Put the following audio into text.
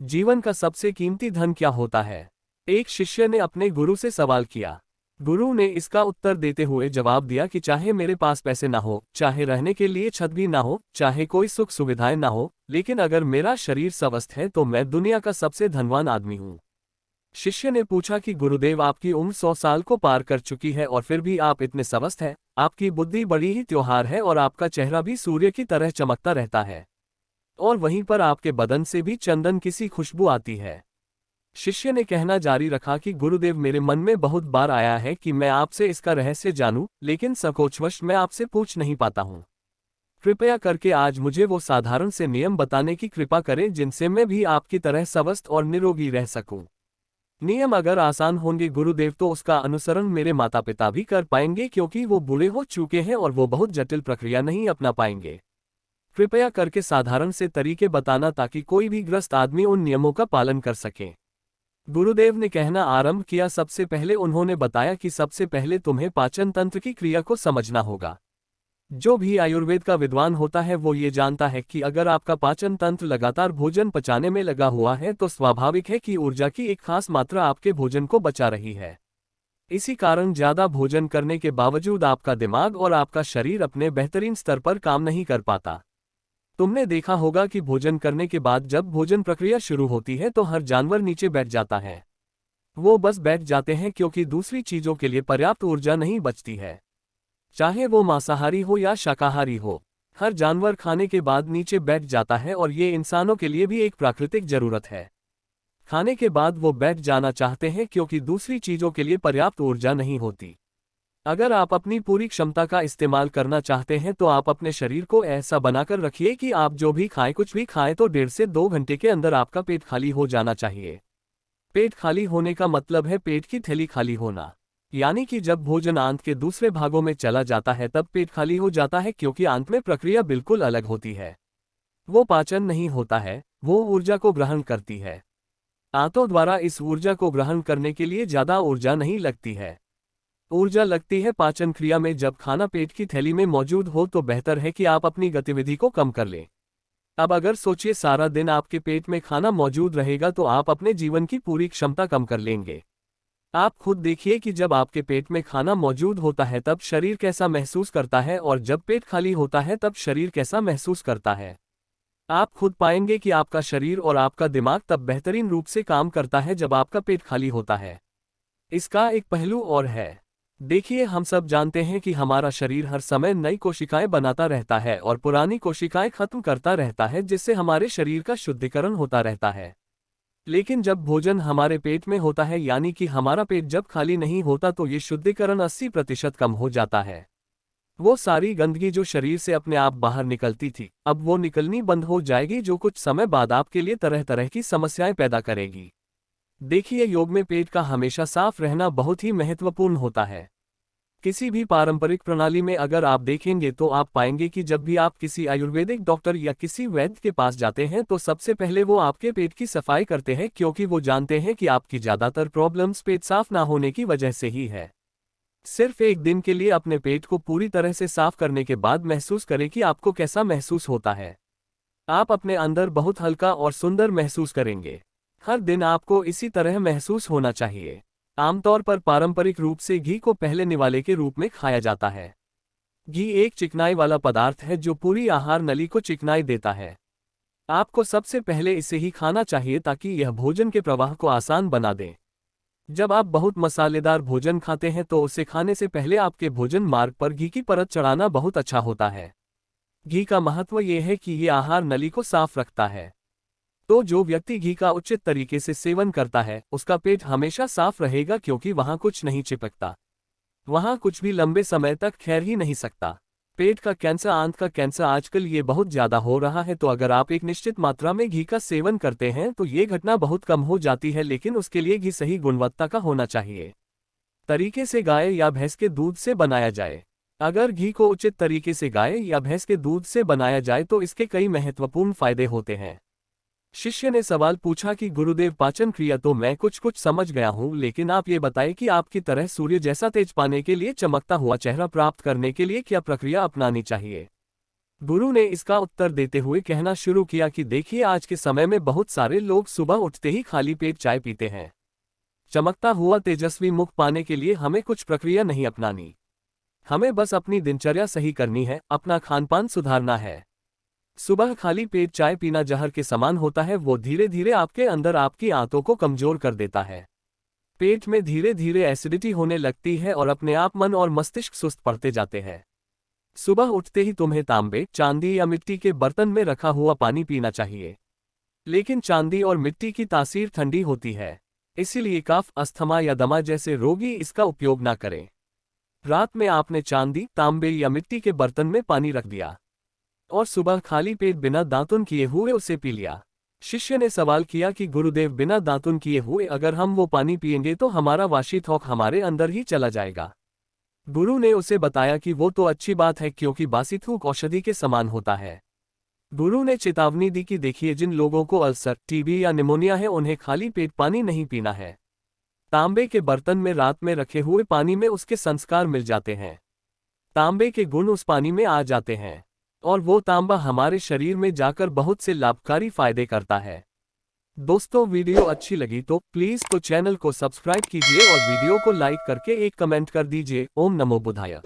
जीवन का सबसे कीमती धन क्या होता है? एक शिष्य ने अपने गुरु से सवाल किया। गुरु ने इसका उत्तर देते हुए जवाब दिया कि चाहे मेरे पास पैसे ना हो, चाहे रहने के लिए छत भी ना हो, चाहे कोई सुख सुविधाएं ना हो, लेकिन अगर मेरा शरीर स्वस्थ है तो मैं दुनिया का सबसे धनवान आदमी हूँ। शिष्य ने पूछा कि गुरुदेव, आपकी उम्र 100 साल को पार कर चुकी है और फिर भी आप इतने स्वस्थ हैं। आपकी बुद्धि बड़ी ही त्योहार है और आपका चेहरा भी सूर्य की तरह चमकता रहता है। और वहीं पर आपके बदन से भी चंदन की सी खुशबू आती है। शिष्य ने कहना जारी रखा कि गुरुदेव, मेरे मन में बहुत बार आया है कि मैं आपसे इसका रहस्य जानूं, लेकिन संकोचवश मैं आपसे पूछ नहीं पाता हूं। कृपया करके आज मुझे वो साधारण से नियम बताने की कृपा करें जिनसे मैं भी आपकी तरह स्वस्थ और निरोगी रह सकूं। नियम अगर आसान होंगे गुरुदेव तो उसका अनुसरण मेरे माता पिता भी कर पाएंगे, क्योंकि वो बूढ़े हो चुके हैं और वो बहुत जटिल प्रक्रिया नहीं अपना पाएंगे। कृपया करके साधारण से तरीके बताना ताकि कोई भी ग्रस्त आदमी उन नियमों का पालन कर सके। गुरुदेव ने कहना आरंभ किया। सबसे पहले उन्होंने बताया कि सबसे पहले तुम्हें पाचन तंत्र की क्रिया को समझना होगा। जो भी आयुर्वेद का विद्वान होता है वो ये जानता है कि अगर आपका पाचन तंत्र लगातार भोजन पचाने में लगा हुआ है तो स्वाभाविक है कि ऊर्जा की एक खास मात्रा आपके भोजन को बचा रही है। इसी कारण ज्यादा भोजन करने के बावजूद आपका दिमाग और आपका शरीर अपने बेहतरीन स्तर पर काम नहीं कर पाता। तुमने देखा होगा कि भोजन करने के बाद जब भोजन प्रक्रिया शुरू होती है तो हर जानवर नीचे बैठ जाता है। वो बस बैठ जाते हैं क्योंकि दूसरी चीजों के लिए पर्याप्त ऊर्जा नहीं बचती है। चाहे वो मांसाहारी हो या शाकाहारी हो, हर जानवर खाने के बाद नीचे बैठ जाता है और ये इंसानों के लिए भी एक प्राकृतिक जरूरत है। खाने के बाद वो बैठ जाना चाहते हैं क्योंकि दूसरी चीजों के लिए पर्याप्त ऊर्जा नहीं होती। अगर आप अपनी पूरी क्षमता का इस्तेमाल करना चाहते हैं तो आप अपने शरीर को ऐसा बनाकर रखिए कि आप जो भी खाएं, कुछ भी खाएं, तो 1.5 से 2 घंटे के अंदर आपका पेट खाली हो जाना चाहिए। पेट खाली होने का मतलब है पेट की थैली खाली होना। यानी कि जब भोजन आंत के दूसरे भागों में चला जाता है तब पेट खाली हो जाता है, क्योंकि आंत में प्रक्रिया बिल्कुल अलग होती है। वो पाचन नहीं होता है, वो ऊर्जा को ग्रहण करती है। आंतों द्वारा इस ऊर्जा को ग्रहण करने के लिए ज्यादा ऊर्जा नहीं लगती है। ऊर्जा लगती है पाचन क्रिया में। जब खाना पेट की थैली में मौजूद हो तो बेहतर है कि आप अपनी गतिविधि को कम कर लें। अब अगर सोचिए सारा दिन आपके पेट में खाना मौजूद रहेगा तो आप अपने जीवन की पूरी क्षमता कम कर लेंगे। आप खुद देखिए कि जब आपके पेट में खाना मौजूद होता है तब शरीर कैसा महसूस करता है और जब पेट खाली होता है तब शरीर कैसा महसूस करता है। आप खुद पाएंगे कि आपका शरीर और आपका दिमाग तब बेहतरीन रूप से काम करता है जब आपका पेट खाली होता है। इसका एक पहलू और है। देखिए, हम सब जानते हैं कि हमारा शरीर हर समय नई कोशिकाएं बनाता रहता है और पुरानी कोशिकाएं खत्म करता रहता है, जिससे हमारे शरीर का शुद्धिकरण होता रहता है। लेकिन जब भोजन हमारे पेट में होता है, यानी कि हमारा पेट जब खाली नहीं होता, तो ये शुद्धिकरण 80% कम हो जाता है। वो सारी गंदगी जो शरीर से अपने आप बाहर निकलती थी, अब वो निकलनी बंद हो जाएगी, जो कुछ समय बाद आपके लिए तरह तरह की समस्याएं पैदा करेगी। देखिए, योग में पेट का हमेशा साफ रहना बहुत ही महत्वपूर्ण होता है। किसी भी पारंपरिक प्रणाली में अगर आप देखेंगे तो आप पाएंगे कि जब भी आप किसी आयुर्वेदिक डॉक्टर या किसी वैद्य के पास जाते हैं तो सबसे पहले वो आपके पेट की सफाई करते हैं, क्योंकि वो जानते हैं कि आपकी ज्यादातर प्रॉब्लम्स पेट साफ ना होने की वजह से ही है। सिर्फ एक दिन के लिए अपने पेट को पूरी तरह से साफ करने के बाद महसूस करें कि आपको कैसा महसूस होता है। आप अपने अंदर बहुत हल्का और सुंदर महसूस करेंगे। हर दिन आपको इसी तरह महसूस होना चाहिए। आमतौर पर पारंपरिक रूप से घी को पहले निवाले के रूप में खाया जाता है। घी एक चिकनाई वाला पदार्थ है जो पूरी आहार नली को चिकनाई देता है। आपको सबसे पहले इसे ही खाना चाहिए ताकि यह भोजन के प्रवाह को आसान बना दे। जब आप बहुत मसालेदार भोजन खाते हैं तो उसे खाने से पहले आपके भोजन मार्ग पर घी की परत चढ़ाना बहुत अच्छा होता है। घी का महत्व यह है कि यह आहार नली को साफ रखता है। तो जो व्यक्ति घी का उचित तरीके से सेवन करता है उसका पेट हमेशा साफ रहेगा, क्योंकि वहां कुछ नहीं चिपकता। वहां कुछ भी लंबे समय तक ठहर ही नहीं सकता। पेट का कैंसर, आंत का कैंसर आजकल ये बहुत ज्यादा हो रहा है, तो अगर आप एक निश्चित मात्रा में घी का सेवन करते हैं तो ये घटना बहुत कम हो जाती है, लेकिन उसके लिए घी सही गुणवत्ता का होना चाहिए। तरीके से गाय या भैंस के दूध से बनाया जाए। अगर घी को उचित तरीके से गाय या भैंस के दूध से बनाया जाए तो इसके कई महत्वपूर्ण फायदे होते हैं। शिष्य ने सवाल पूछा कि गुरुदेव, पाचन क्रिया तो मैं कुछ समझ गया हूँ, लेकिन आप ये बताएं कि आपकी तरह सूर्य जैसा तेज पाने के लिए, चमकता हुआ चेहरा प्राप्त करने के लिए क्या प्रक्रिया अपनानी चाहिए। गुरु ने इसका उत्तर देते हुए कहना शुरू किया कि देखिए, आज के समय में बहुत सारे लोग सुबह उठते ही खाली पेट चाय पीते हैं। चमकता हुआ तेजस्वी मुख पाने के लिए हमें कुछ प्रक्रिया नहीं अपनानी। हमें बस अपनी दिनचर्या सही करनी है, अपना खानपान सुधारना है। सुबह खाली पेट चाय पीना जहर के समान होता है, वो धीरे धीरे आपके अंदर आपकी आंतों को कमजोर कर देता है। पेट में धीरे धीरे एसिडिटी होने लगती है और अपने आप मन और मस्तिष्क सुस्त पड़ते जाते हैं। सुबह उठते ही तुम्हें तांबे, चांदी या मिट्टी के बर्तन में रखा हुआ पानी पीना चाहिए। लेकिन चांदी और मिट्टी की तासीर ठंडी होती है, इसीलिए कफ, अस्थमा या दमा जैसे रोगी इसका उपयोग ना करें। रात में आपने चांदी, तांबे या मिट्टी के बर्तन में पानी रख दिया और सुबह खाली पेट बिना दातुन किए हुए उसे पी लिया। शिष्य ने सवाल किया कि गुरुदेव, बिना दातुन किए हुए अगर हम वो पानी पिएंगे तो हमारा वाशी थौक हमारे अंदर ही चला जाएगा। गुरु ने उसे बताया कि वो तो अच्छी बात है, क्योंकि बासी थूक औषधि के समान होता है। गुरु ने चेतावनी दी कि देखिए, जिन लोगों को अल्सर, टीबी या निमोनिया है उन्हें खाली पेट पानी नहीं पीना है। तांबे के बर्तन में रात में रखे हुए पानी में उसके संस्कार मिल जाते हैं। तांबे के गुण उस पानी में आ जाते हैं और वो तांबा हमारे शरीर में जाकर बहुत से लाभकारी फायदे करता है। दोस्तों, वीडियो अच्छी लगी तो प्लीज चैनल को सब्सक्राइब कीजिए और वीडियो को लाइक करके एक कमेंट कर दीजिए। ओम नमो बुद्धाय।